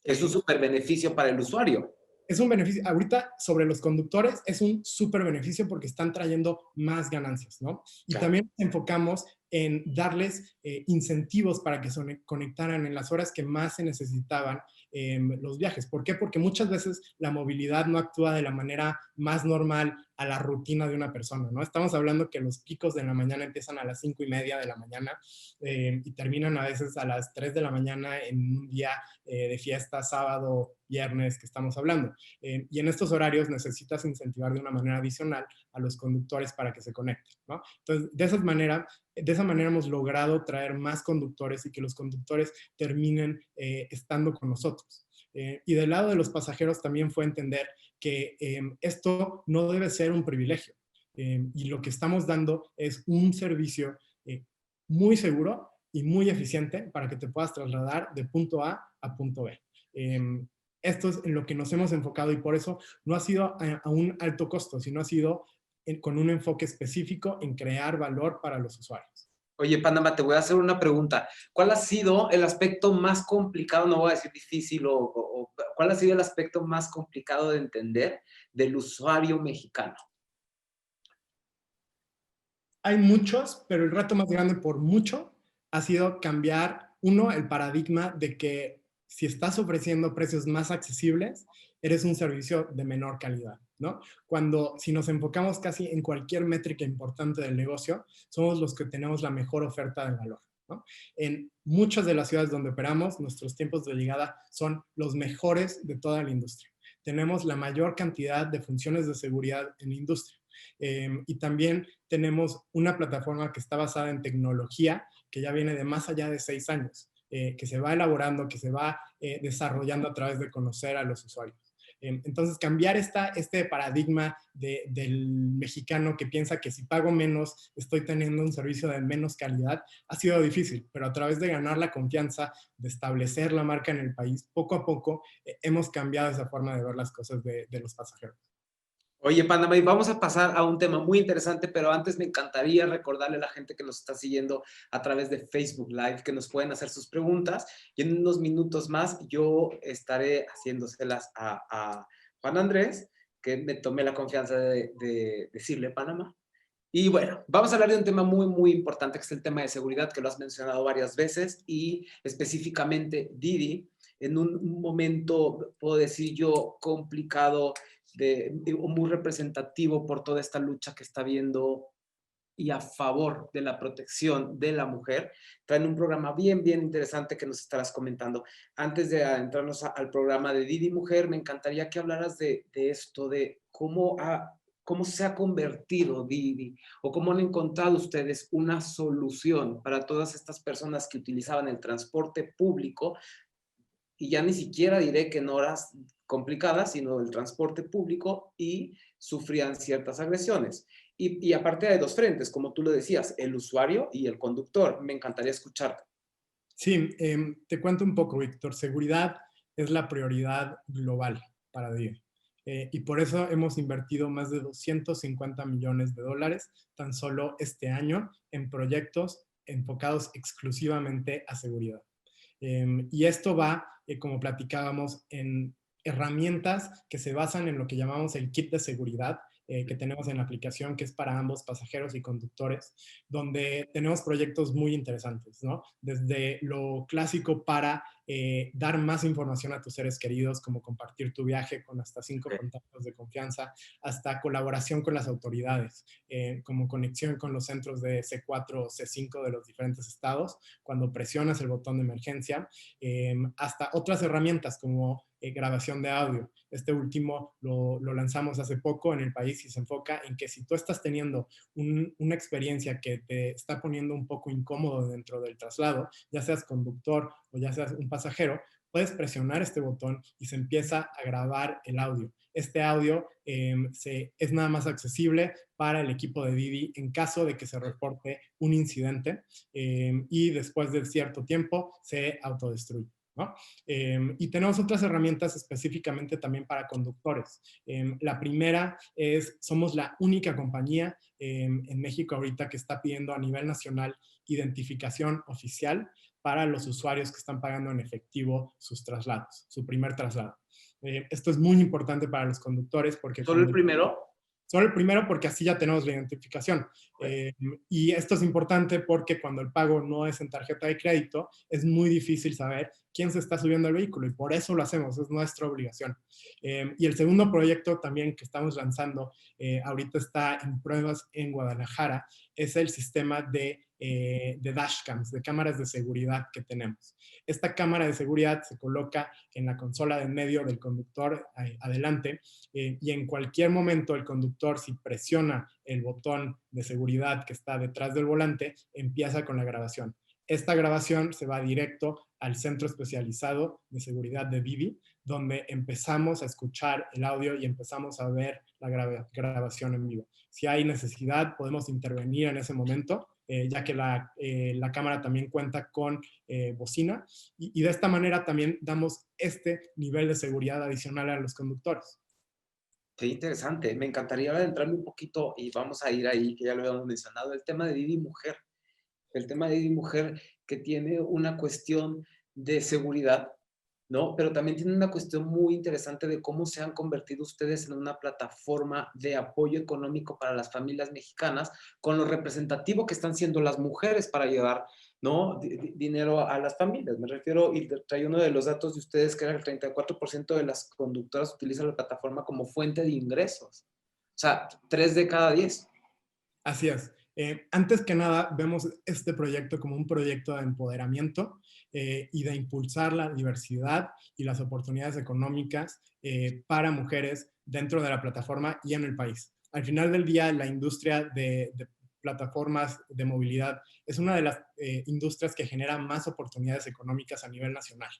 S1: Es un súper beneficio para el usuario.
S2: Es un beneficio, ahorita sobre los conductores es un súper beneficio porque están trayendo más ganancias, ¿no? Y claro, también nos enfocamos en darles incentivos para que se conectaran en las horas que más se necesitaban los viajes. ¿Por qué? Porque muchas veces la movilidad no actúa de la manera más normal a la rutina de una persona, ¿no? Estamos hablando que los picos de la mañana empiezan a las 5:30 de la mañana y terminan a veces a las 3 de la mañana en un día de fiesta, sábado, viernes que estamos hablando. Y en estos horarios necesitas incentivar de una manera adicional a los conductores para que se conecten, ¿no? Entonces, de esa manera hemos logrado traer más conductores y que los conductores terminen estando con nosotros. Y del lado de los pasajeros también fue entender que esto no debe ser un privilegio. Y lo que estamos dando es un servicio muy seguro y muy eficiente para que te puedas trasladar de punto A punto B. Esto es en lo que nos hemos enfocado y por eso no ha sido a un alto costo, sino ha sido con un enfoque específico en crear valor para los usuarios.
S1: Oye, Panamá, te voy a hacer una pregunta. ¿Cuál ha sido el aspecto más complicado, no voy a decir difícil, cuál ha sido el aspecto más complicado de entender del usuario mexicano?
S2: Hay muchos, pero el reto más grande por mucho ha sido cambiar, uno, el paradigma de que si estás ofreciendo precios más accesibles, eres un servicio de menor calidad, ¿no? Cuando, si nos enfocamos casi en cualquier métrica importante del negocio, somos los que tenemos la mejor oferta de valor, ¿no? En muchas de las ciudades donde operamos, nuestros tiempos de llegada son los mejores de toda la industria. Tenemos la mayor cantidad de funciones de seguridad en la industria. Y también tenemos una plataforma que está basada en tecnología que ya viene de más allá de 6 años, que se va elaborando, que se va desarrollando a través de conocer a los usuarios. Entonces, cambiar este paradigma del mexicano que piensa que si pago menos, estoy teniendo un servicio de menos calidad, ha sido difícil, pero a través de ganar la confianza, de establecer la marca en el país, poco a poco hemos cambiado esa forma de ver las cosas de los pasajeros.
S1: Oye, Panamá, y vamos a pasar a un tema muy interesante, pero antes me encantaría recordarle a la gente que nos está siguiendo a través de Facebook Live que nos pueden hacer sus preguntas y en unos minutos más yo estaré haciéndoselas a Juan Andrés, que me tomé la confianza de decirle Panamá. Y bueno, vamos a hablar de un tema muy, muy importante, que es el tema de seguridad, que lo has mencionado varias veces, y específicamente Didi, en un momento, puedo decir yo, complicado, muy representativo por toda esta lucha que está viendo y a favor de la protección de la mujer. Traen un programa bien, bien interesante que nos estarás comentando. Antes de adentrarnos al programa de Didi Mujer, me encantaría que hablaras de esto, de cómo se ha convertido Didi o cómo han encontrado ustedes una solución para todas estas personas que utilizaban el transporte público y ya ni siquiera diré que en horas complicadas, sino el transporte público y sufrían ciertas agresiones. Y aparte hay dos frentes, como tú lo decías, el usuario y el conductor. Me encantaría escucharte.
S2: Sí, te cuento un poco, Víctor. Seguridad es la prioridad global para DIR. Y por eso hemos invertido más de 250 millones de dólares tan solo este año en proyectos enfocados exclusivamente a seguridad. Y esto va, como platicábamos, en herramientas que se basan en lo que llamamos el kit de seguridad, que tenemos en la aplicación, que es para ambos pasajeros y conductores, donde tenemos proyectos muy interesantes, ¿no? Desde lo clásico para dar más información a tus seres queridos, como compartir tu viaje con hasta 5 contactos de confianza, hasta colaboración con las autoridades, como conexión con los centros de C4 o C5 de los diferentes estados, cuando presionas el botón de emergencia, hasta otras herramientas como grabación de audio. Este último lo lanzamos hace poco en el país y se enfoca en que si tú estás teniendo una experiencia que te está poniendo un poco incómodo dentro del traslado, ya seas conductor o ya seas un pasajero, puedes presionar este botón y se empieza a grabar el audio. Este audio es nada más accesible para el equipo de Didi en caso de que se reporte un incidente y después de cierto tiempo se autodestruye, ¿no? Y tenemos otras herramientas específicamente también para conductores. La primera es, somos la única compañía en México ahorita que está pidiendo a nivel nacional identificación oficial para los usuarios que están pagando en efectivo sus traslados, su primer traslado. Esto es muy importante para los conductores porque
S1: ¿Solo el
S2: cuando
S1: primero?
S2: solo el primero porque así ya tenemos la identificación. Y esto es importante porque cuando el pago no es en tarjeta de crédito, es muy difícil saber quién se está subiendo al vehículo y por eso lo hacemos, es nuestra obligación. Y el segundo proyecto también que estamos lanzando, ahorita está en pruebas en Guadalajara, es el sistema de dashcams, de cámaras de seguridad que tenemos. Esta cámara de seguridad se coloca en la consola de en medio del conductor adelante y en cualquier momento el conductor, si presiona el botón de seguridad que está detrás del volante, empieza con la grabación. Esta grabación se va directo al centro especializado de seguridad de Didi, donde empezamos a escuchar el audio y empezamos a ver la grabación en vivo. Si hay necesidad, podemos intervenir en ese momento, ya que la cámara también cuenta con bocina y de esta manera también damos este nivel de seguridad adicional a los conductores.
S1: Qué interesante. Me encantaría adentrarme un poquito y vamos a ir ahí, que ya lo habíamos mencionado, el tema de Didi Mujer. el tema de Didi Mujer, que tiene una cuestión de seguridad, ¿no? Pero también tiene una cuestión muy interesante de cómo se han convertido ustedes en una plataforma de apoyo económico para las familias mexicanas, con lo representativo que están siendo las mujeres para llevar, ¿no? Dinero a las familias. Me refiero, y trae uno de los datos de ustedes, que era el 34% de las conductoras utilizan la plataforma como fuente de ingresos. O sea, 3 de cada 10.
S2: Así es. Antes que nada, vemos este proyecto como un proyecto de empoderamiento y de impulsar la diversidad y las oportunidades económicas para mujeres dentro de la plataforma y en el país. Al final del día, la industria de plataformas de movilidad es una de las industrias que genera más oportunidades económicas a nivel nacional,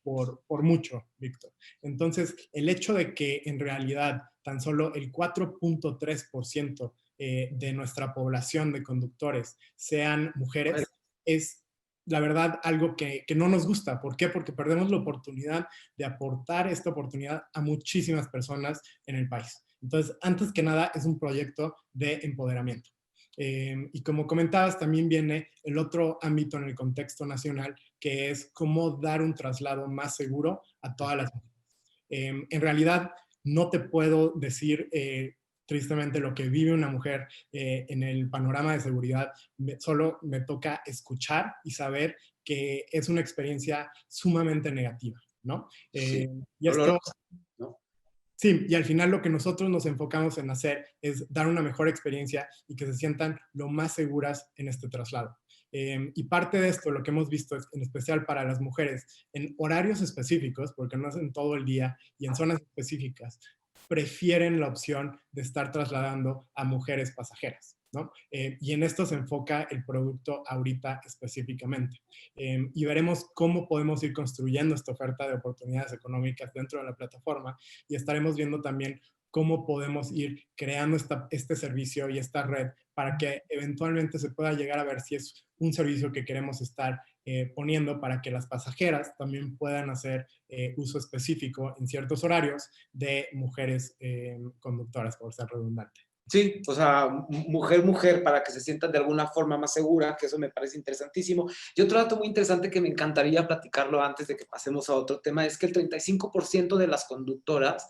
S2: por mucho, Víctor. Entonces, el hecho de que en realidad tan solo el 4.3% de nuestra población de conductores sean mujeres, es la verdad algo que no nos gusta. ¿Por qué? Porque perdemos la oportunidad de aportar esta oportunidad a muchísimas personas en el país. Entonces, antes que nada, es un proyecto de empoderamiento. Y como comentabas, también viene el otro ámbito en el contexto nacional, que es cómo dar un traslado más seguro a todas las mujeres. En realidad, no te puedo decir tristemente lo que vive una mujer en el panorama de seguridad, solo me toca escuchar y saber que es una experiencia sumamente negativa, ¿no?
S1: Sí,
S2: Y esto,
S1: ¿no?
S2: sí, y al final lo que nosotros nos enfocamos en hacer es dar una mejor experiencia y que se sientan lo más seguras en este traslado. Y parte de esto, lo que hemos visto, es, en especial para las mujeres, en horarios específicos, porque no es en todo el día y en zonas específicas, prefieren la opción de estar trasladando a mujeres pasajeras, ¿no? Y en esto se enfoca el producto ahorita específicamente. Y veremos cómo podemos ir construyendo esta oferta de oportunidades económicas dentro de la plataforma y estaremos viendo también cómo podemos ir creando este servicio y esta red para que eventualmente se pueda llegar a ver si es un servicio que queremos estar poniendo para que las pasajeras también puedan hacer uso específico en ciertos horarios de mujeres conductoras, por ser redundante.
S1: Sí, o sea, mujer, para que se sientan de alguna forma más segura, que eso me parece interesantísimo. Y otro dato muy interesante que me encantaría platicarlo antes de que pasemos a otro tema es que el 35% de las conductoras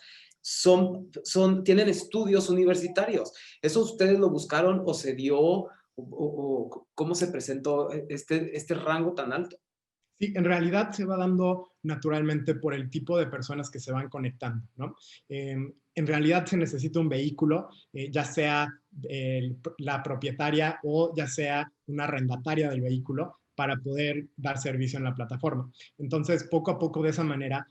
S1: tienen estudios universitarios. ¿Eso ustedes lo buscaron o se dio o cómo se presentó este rango tan alto?
S2: Sí, en realidad se va dando naturalmente por el tipo de personas que se van conectando, ¿no? En realidad se necesita un vehículo, ya sea la propietaria o ya sea una arrendataria del vehículo para poder dar servicio en la plataforma. Entonces, poco a poco de esa manera,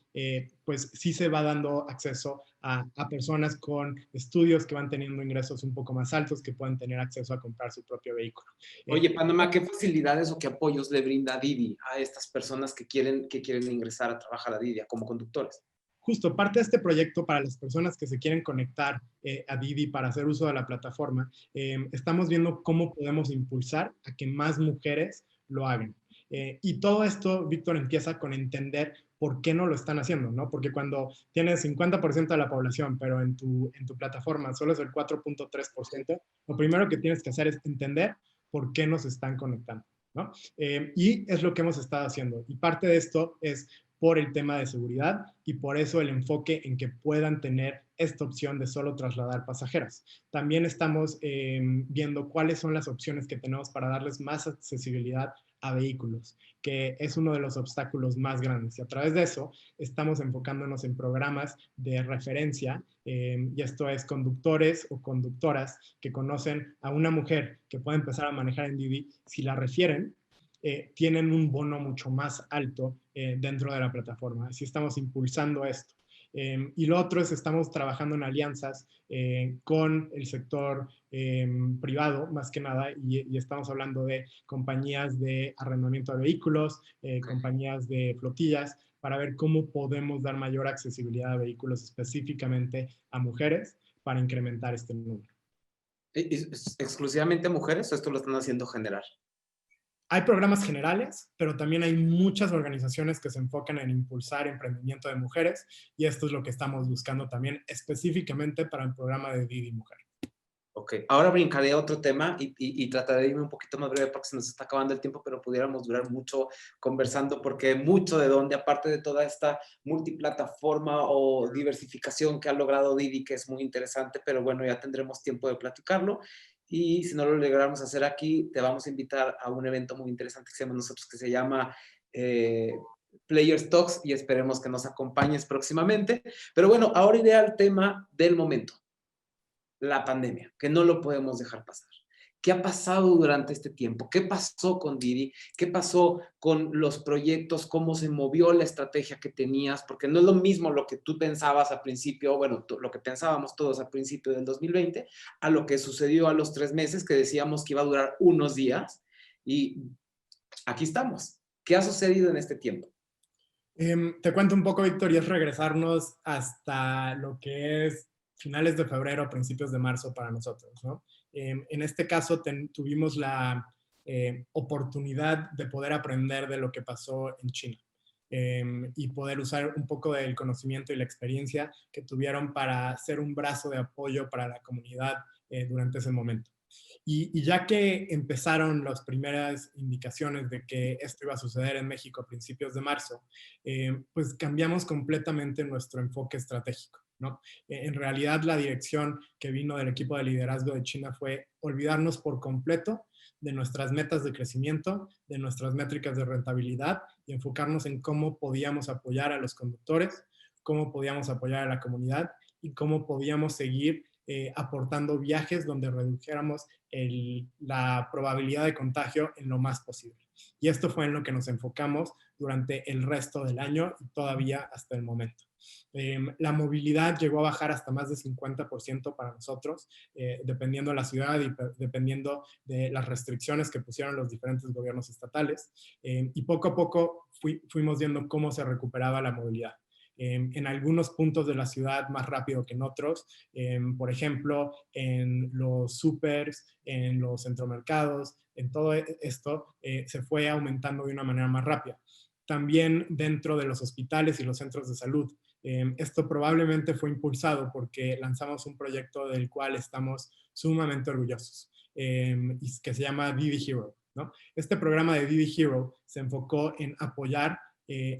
S2: pues sí se va dando acceso a personas con estudios que van teniendo ingresos un poco más altos, que pueden tener acceso a comprar su propio vehículo.
S1: Oye, Panamá, ¿qué facilidades o qué apoyos le brinda Didi a estas personas que quieren ingresar a trabajar a Didi como conductores?
S2: Justo parte de este proyecto para las personas que se quieren conectar a Didi para hacer uso de la plataforma, estamos viendo cómo podemos impulsar a que más mujeres lo hagan. Y todo esto, Víctor, empieza con entender por qué no lo están haciendo, ¿no? Porque cuando tienes 50% de la población, pero en tu plataforma solo es el 4.3%, lo primero que tienes que hacer es entender por qué nos están conectando, ¿no? Y es lo que hemos estado haciendo. Y parte de esto es por el tema de seguridad y por eso el enfoque en que puedan tener esta opción de solo trasladar pasajeras. También estamos viendo cuáles son las opciones que tenemos para darles más accesibilidad a vehículos, que es uno de los obstáculos más grandes. Y a través de eso estamos enfocándonos en programas de referencia, y esto es conductores o conductoras que conocen a una mujer que puede empezar a manejar en Didi. Si la refieren, tienen un bono mucho más alto dentro de la plataforma. Así estamos impulsando esto. Y lo otro es estamos trabajando en alianzas con el sector privado, más que nada, y estamos hablando de compañías de arrendamiento de vehículos, compañías de flotillas, para ver cómo podemos dar mayor accesibilidad a vehículos específicamente a mujeres para incrementar este número.
S1: ¿Es exclusivamente mujeres o esto lo están haciendo general?
S2: Hay programas generales, pero también hay muchas organizaciones que se enfocan en impulsar emprendimiento de mujeres y esto es lo que estamos buscando también específicamente para el programa de Didi Mujer.
S1: Ok, ahora brincaré a otro tema y trataré de irme un poquito más breve porque se nos está acabando el tiempo, pero pudiéramos durar mucho conversando porque mucho de donde, aparte de toda esta multiplataforma o diversificación que ha logrado Didi, que es muy interesante, pero bueno, ya tendremos tiempo de platicarlo. Y si no lo logramos hacer aquí, te vamos a invitar a un evento muy interesante que hacemos nosotros que se llama Players Talks y esperemos que nos acompañes próximamente. Pero bueno, ahora iré al tema del momento, la pandemia, que no lo podemos dejar pasar. ¿Qué ha pasado durante este tiempo? ¿Qué pasó con Didi? ¿Qué pasó con los proyectos? ¿Cómo se movió la estrategia que tenías? Porque no es lo mismo lo que tú pensabas al principio, bueno, lo que pensábamos todos al principio del 2020, a lo que sucedió a los 3 meses, que decíamos que iba a durar unos días. Y aquí estamos. ¿Qué ha sucedido en este tiempo?
S2: Te cuento un poco, Víctor, y es regresarnos hasta lo que es finales de febrero, principios de marzo para nosotros, ¿no? En este caso tuvimos la oportunidad de poder aprender de lo que pasó en China y poder usar un poco del conocimiento y la experiencia que tuvieron para ser un brazo de apoyo para la comunidad durante ese momento. Y ya que empezaron las primeras indicaciones de que esto iba a suceder en México a principios de marzo, pues cambiamos completamente nuestro enfoque estratégico, ¿no? En realidad, la dirección que vino del equipo de liderazgo de China fue olvidarnos por completo de nuestras metas de crecimiento, de nuestras métricas de rentabilidad y enfocarnos en cómo podíamos apoyar a los conductores, cómo podíamos apoyar a la comunidad y cómo podíamos seguir aportando viajes donde redujéramos la probabilidad de contagio en lo más posible. Y esto fue en lo que nos enfocamos durante el resto del año y todavía hasta el momento. La movilidad llegó a bajar hasta más de 50% para nosotros, dependiendo de la ciudad y dependiendo de las restricciones que pusieron los diferentes gobiernos estatales. Y poco a poco fuimos viendo cómo se recuperaba la movilidad. En algunos puntos de la ciudad más rápido que en otros, por ejemplo, en los supers, en los centromercados, en todo esto se fue aumentando de una manera más rápida. También dentro de los hospitales y los centros de salud. Esto probablemente fue impulsado porque lanzamos un proyecto del cual estamos sumamente orgullosos, y que se llama Didi Hero, ¿no? Este programa de Didi Hero se enfocó en apoyar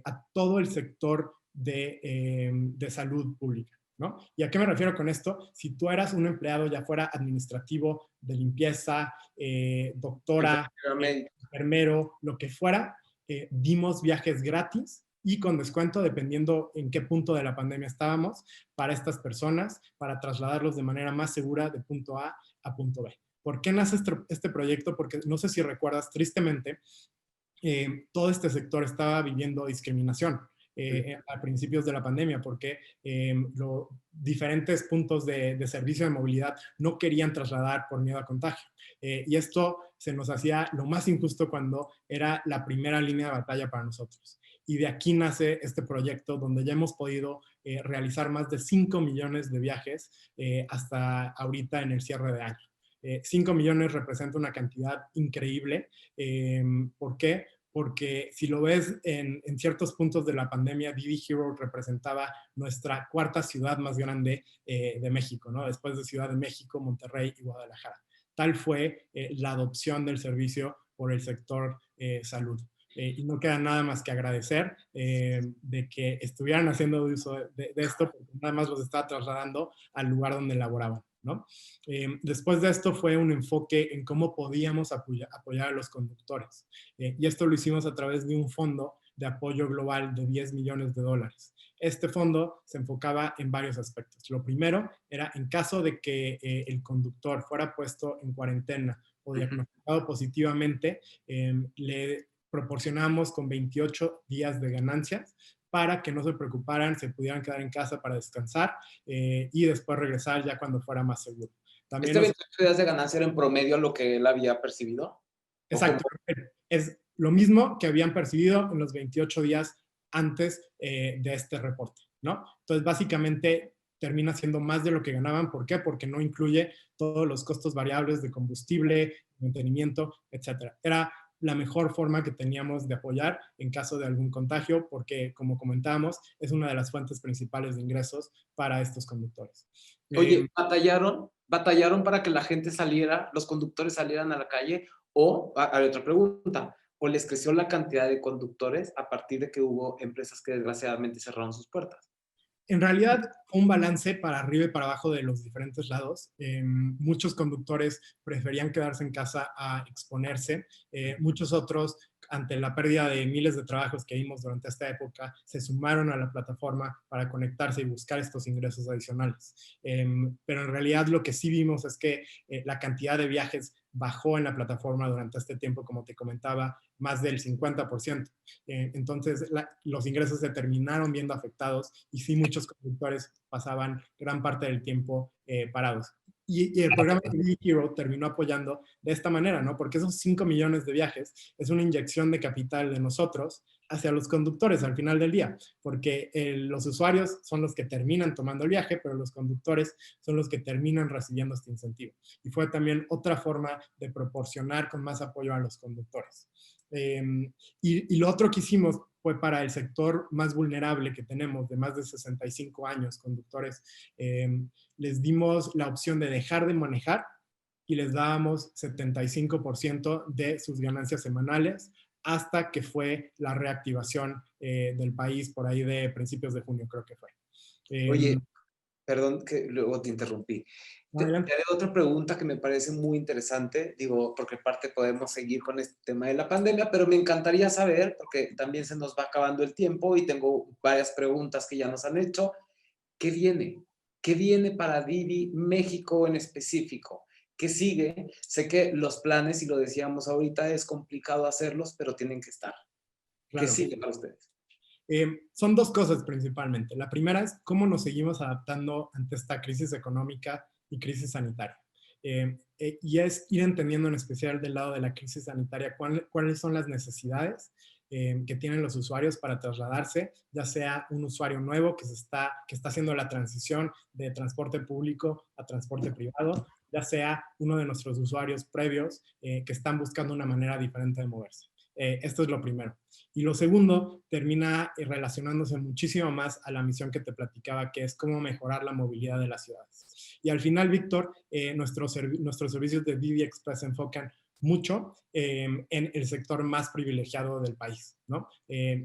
S2: a todo el sector de salud pública, ¿no? ¿Y a qué me refiero con esto? Si tú eras un empleado, ya fuera administrativo, de limpieza, doctora, enfermero, lo que fuera, dimos viajes gratis y con descuento dependiendo en qué punto de la pandemia estábamos para estas personas, para trasladarlos de manera más segura de punto A punto B. ¿Por qué nace este proyecto? Porque no sé si recuerdas, tristemente, todo este sector estaba viviendo discriminación a principios de la pandemia, porque los diferentes puntos de servicio de movilidad no querían trasladar por miedo a contagio. Y esto se nos hacía lo más injusto cuando era la primera línea de batalla para nosotros. Y de aquí nace este proyecto donde ya hemos podido realizar más de 5 millones de viajes hasta ahorita en el cierre de año. 5 millones representa una cantidad increíble. ¿Por qué? Porque si lo ves en ciertos puntos de la pandemia, Didi Hero representaba nuestra cuarta ciudad más grande de México, ¿no? Después de Ciudad de México, Monterrey y Guadalajara. Tal fue la adopción del servicio por el sector salud. Y no queda nada más que agradecer de que estuvieran haciendo uso de esto, porque nada más los estaba trasladando al lugar donde laboraban, ¿no? Después de esto fue un enfoque en cómo podíamos apoyar a los conductores. Y esto lo hicimos a través de un fondo de apoyo global de 10 millones de dólares. Este fondo se enfocaba en varios aspectos. Lo primero era en caso de que el conductor fuera puesto en cuarentena o diagnosticado positivamente, le proporcionamos con 28 días de ganancias para que no se preocuparan, se pudieran quedar en casa para descansar y después regresar ya cuando fuera más seguro. También
S1: ¿Este 28 días de ganancia era en promedio lo que él había percibido?
S2: Exacto. Es lo mismo que habían percibido en los 28 días antes de este reporte, ¿no? Entonces, básicamente termina siendo más de lo que ganaban. ¿Por qué? Porque no incluye todos los costos variables de combustible, mantenimiento, etcétera. Era la mejor forma que teníamos de apoyar en caso de algún contagio, porque, como comentábamos, es una de las fuentes principales de ingresos para estos conductores.
S1: Oye, ¿batallaron? ¿Batallaron para que la gente saliera, los conductores salieran a la calle? O, hay otra pregunta, ¿o les creció la cantidad de conductores a partir de que hubo empresas que desgraciadamente cerraron sus puertas?
S2: En realidad, un balance para arriba y para abajo de los diferentes lados. Muchos conductores preferían quedarse en casa a exponerse. Muchos otros, ante la pérdida de miles de trabajos que vimos durante esta época, se sumaron a la plataforma para conectarse y buscar estos ingresos adicionales. Pero en realidad lo que sí vimos es que la cantidad de viajes bajó en la plataforma durante este tiempo, como te comentaba, más del 50%. Entonces, los ingresos se terminaron viendo afectados y sí muchos conductores pasaban gran parte del tiempo parados. Y el programa de Didi Hero terminó apoyando de esta manera, ¿no? Porque esos 5 millones de viajes es una inyección de capital de nosotros hacia los conductores al final del día, porque los usuarios son los que terminan tomando el viaje, pero los conductores son los que terminan recibiendo este incentivo. Y fue también otra forma de proporcionar con más apoyo a los conductores. Y lo otro que hicimos fue para el sector más vulnerable que tenemos, de más de 65 años, conductores, les dimos la opción de dejar de manejar y les dábamos 75% de sus ganancias semanales hasta que fue la reactivación del país por ahí de principios de junio, creo que fue.
S1: Oye, perdón que luego te interrumpí. Te
S2: Adelante.
S1: haré otra pregunta que me parece muy interesante, digo, porque parte podemos seguir con este tema de la pandemia, pero me encantaría saber, porque también se nos va acabando el tiempo y tengo varias preguntas que ya nos han hecho. ¿Qué viene? ¿Qué viene para Didi México en específico? ¿Qué sigue? Sé que los planes, y lo decíamos ahorita, es complicado hacerlos, pero tienen que estar. ¿Qué
S2: Claro.
S1: sigue para ustedes?
S2: Son dos cosas principalmente. La primera es cómo nos seguimos adaptando ante esta crisis económica y crisis sanitaria. Y es ir entendiendo en especial del lado de la crisis sanitaria cuáles son las necesidades que tienen los usuarios para trasladarse, ya sea un usuario nuevo que está haciendo la transición de transporte público a transporte privado, ya sea uno de nuestros usuarios previos que están buscando una manera diferente de moverse. Esto es lo primero. Y lo segundo termina relacionándose muchísimo más a la misión que te platicaba, que es cómo mejorar la movilidad de las ciudades. Y al final, Víctor, nuestros servicios de Didi Express se enfocan mucho en el sector más privilegiado del país, ¿no?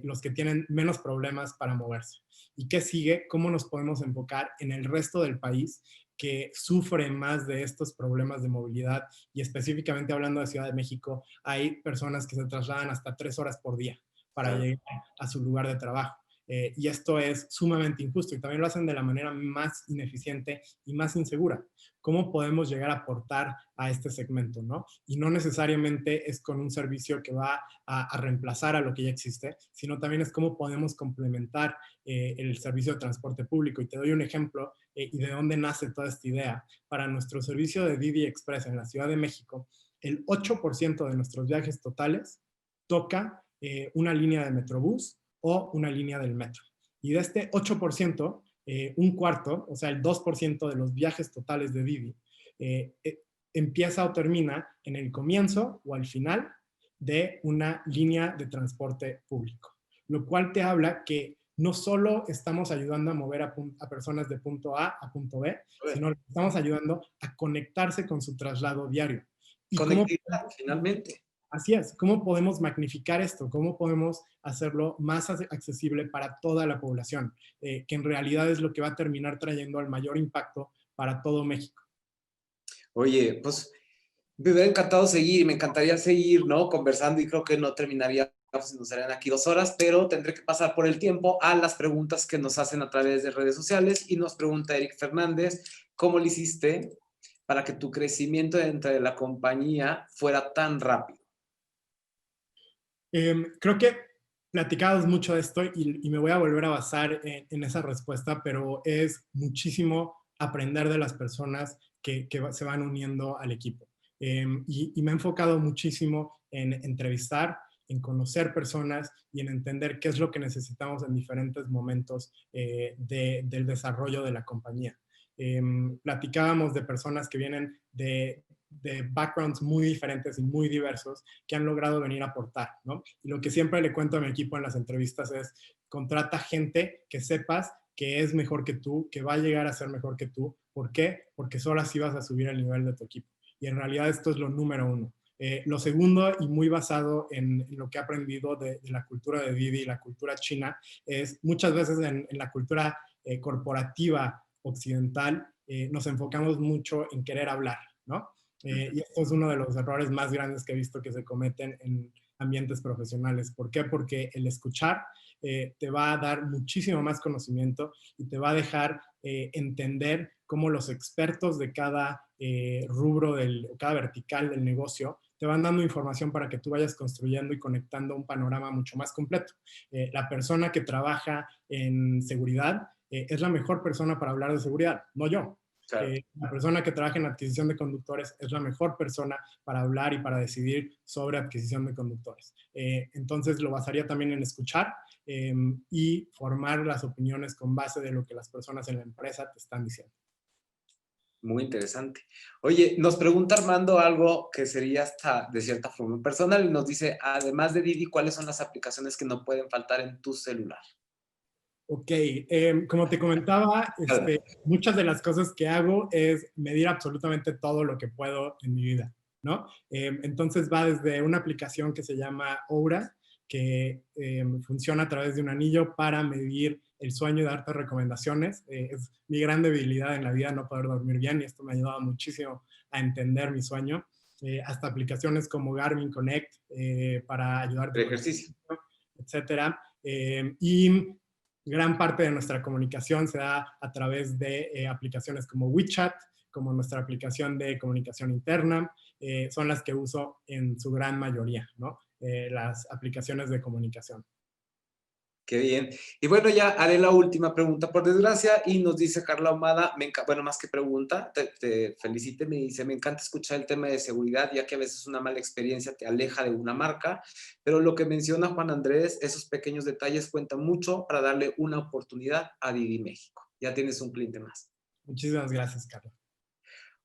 S2: Los que tienen menos problemas para moverse. ¿Y qué sigue? ¿Cómo nos podemos enfocar en el resto del país que sufre más de estos problemas de movilidad? Y específicamente hablando de Ciudad de México, hay personas que se trasladan hasta 3 horas por día para
S1: Claro.
S2: llegar a su lugar de trabajo. Y esto es sumamente injusto y también lo hacen de la manera más ineficiente y más insegura. ¿Cómo podemos llegar a aportar a este segmento, no? Y no necesariamente es con un servicio que va a reemplazar a lo que ya existe, sino también es cómo podemos complementar el servicio de transporte público. Y te doy un ejemplo y de dónde nace toda esta idea. Para nuestro servicio de Didi Express en la Ciudad de México, el 8% de nuestros viajes totales toca una línea de Metrobús o una línea del metro. Y de este 8%, un cuarto, o sea, el 2% de los viajes totales de Didi, empieza o termina en el comienzo o al final de una línea de transporte público. Lo cual te habla que no solo estamos ayudando a mover a personas de punto A a punto B, sino que estamos ayudando a conectarse con su traslado diario. ¿Y cómo
S1: Conectividad, finalmente.
S2: Así es, ¿cómo podemos magnificar esto? ¿Cómo podemos hacerlo más accesible para toda la población? Que en realidad es lo que va a terminar trayendo el mayor impacto para todo México.
S1: Oye, pues me hubiera encantado seguir, me encantaría seguir, ¿no? Conversando y creo que no terminaría, si nos serían aquí 2 horas, pero tendré que pasar por el tiempo a las preguntas que nos hacen a través de redes sociales y nos pregunta Eric Fernández, ¿cómo le hiciste para que tu crecimiento dentro de la compañía fuera tan rápido?
S2: Creo que platicamos mucho de esto y me voy a volver a basar en esa respuesta, pero es muchísimo aprender de las personas que se van uniendo al equipo. Y me he enfocado muchísimo en entrevistar, en conocer personas y en entender qué es lo que necesitamos en diferentes momentos del desarrollo de la compañía. Platicábamos de personas que vienen de backgrounds muy diferentes y muy diversos que han logrado venir a aportar, ¿no? Y lo que siempre le cuento a mi equipo en las entrevistas es, contrata gente que sepas que es mejor que tú, que va a llegar a ser mejor que tú, ¿Por qué? Porque solo así vas a subir el nivel de tu equipo. Y en realidad esto es lo número uno. Lo segundo, y muy basado en lo que he aprendido de la cultura de Didi y la cultura china, es muchas veces en la cultura corporativa occidental nos enfocamos mucho en querer hablar, ¿no? Y esto es uno de los errores más grandes que he visto que se cometen en ambientes profesionales. ¿Por qué? Porque el escuchar te va a dar muchísimo más conocimiento y te va a dejar entender cómo los expertos de cada rubro, cada vertical del negocio, te van dando información para que tú vayas construyendo y conectando un panorama mucho más completo. La persona que trabaja en seguridad es la mejor persona para hablar de seguridad, no yo.
S1: Claro.
S2: La persona que trabaja en adquisición de conductores es la mejor persona para hablar y para decidir sobre adquisición de conductores. Entonces lo basaría también en escuchar y formar las opiniones con base de lo que las personas en la empresa te están diciendo.
S1: Muy interesante. Oye, nos pregunta Armando algo que sería hasta de cierta forma personal y nos dice, además de Didi, ¿cuáles son las aplicaciones que no pueden faltar en tu celular?
S2: Ok, como te comentaba, muchas de las cosas que hago es medir absolutamente todo lo que puedo en mi vida, ¿no? Entonces va desde una aplicación que se llama Oura, que funciona a través de un anillo para medir el sueño y darte recomendaciones. Es mi gran debilidad en la vida no poder dormir bien y esto me ha ayudado muchísimo a entender mi sueño. Hasta aplicaciones como Garmin Connect para ayudarte
S1: El
S2: con
S1: ejercicio.
S2: ejercicio, etcétera. Y gran parte de nuestra comunicación se da a través de aplicaciones como WeChat, como nuestra aplicación de comunicación interna, son las que uso en su gran mayoría, ¿no? Las aplicaciones de comunicación.
S1: Qué bien. Y bueno, ya haré la última pregunta, por desgracia, y nos dice Carla Ahumada, bueno, más que pregunta, te felicite, me dice, me encanta escuchar el tema de seguridad, ya que a veces una mala experiencia te aleja de una marca, pero lo que menciona Juan Andrés, esos pequeños detalles cuentan mucho para darle una oportunidad a Didi México. Ya tienes un cliente más.
S2: Muchísimas gracias, Carlos.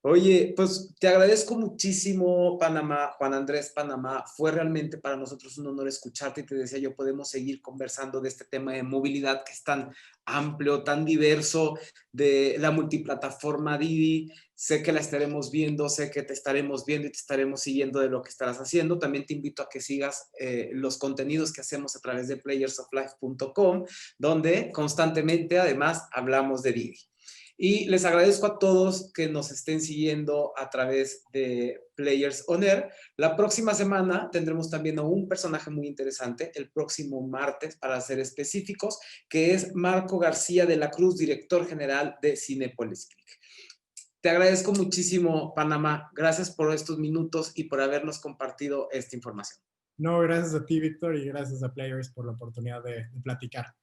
S1: Oye, pues te agradezco muchísimo, Panamá, Juan Andrés Panamá. Fue realmente para nosotros un honor escucharte y te decía yo, podemos seguir conversando de este tema de movilidad que es tan amplio, tan diverso, de la multiplataforma Didi. Sé que la estaremos viendo, sé que te estaremos viendo y te estaremos siguiendo de lo que estarás haciendo. También te invito a que sigas los contenidos que hacemos a través de playersoflife.com, donde constantemente además hablamos de Didi. Y les agradezco a todos que nos estén siguiendo a través de Players On Air. La próxima semana tendremos también a un personaje muy interesante, el próximo martes, para ser específicos, que es Marco García de la Cruz, director general de Cinépolis Click. Te agradezco muchísimo, Panamá. Gracias por estos minutos y por habernos compartido esta información.
S2: No, gracias a ti, Víctor, y gracias a Players por la oportunidad de platicar.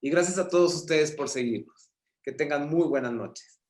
S1: Y gracias a todos ustedes por seguirnos. Que tengan muy buenas noches.